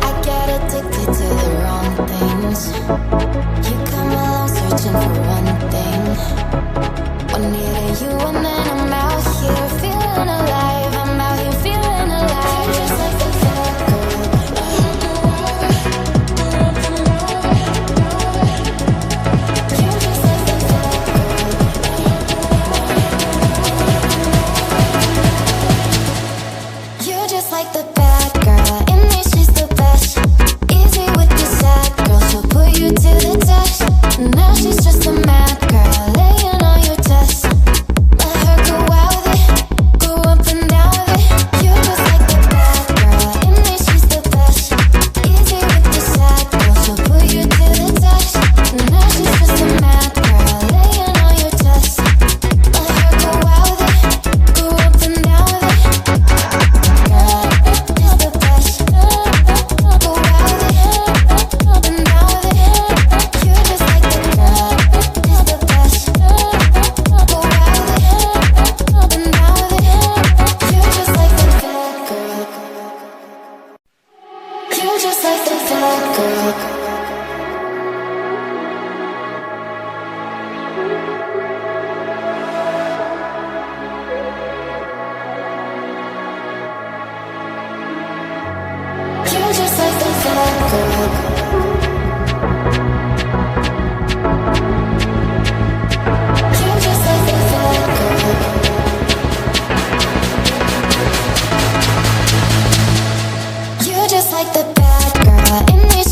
I get addicted to the wrong things. You come along searching for one thing. One near you and then I'm out here feeling alive. I'm out here feeling alive. Just like the like the bad girl in me, she's the best. Easy with the sad girl, she'll put you to the test. Now she's just a mad girl, laying on your chest. Let her go out with it, go up and down with it. You're just like the bad girl in me, she's the best. Easy with the sad girl, she'll put you to the test. Now she's just a mad girl, laying on your chest. Let her go out with it, go up and down with it. Just like the bad girl. You're just like the bad girl. You're just like the bad girl. You're just like the bad girl in me.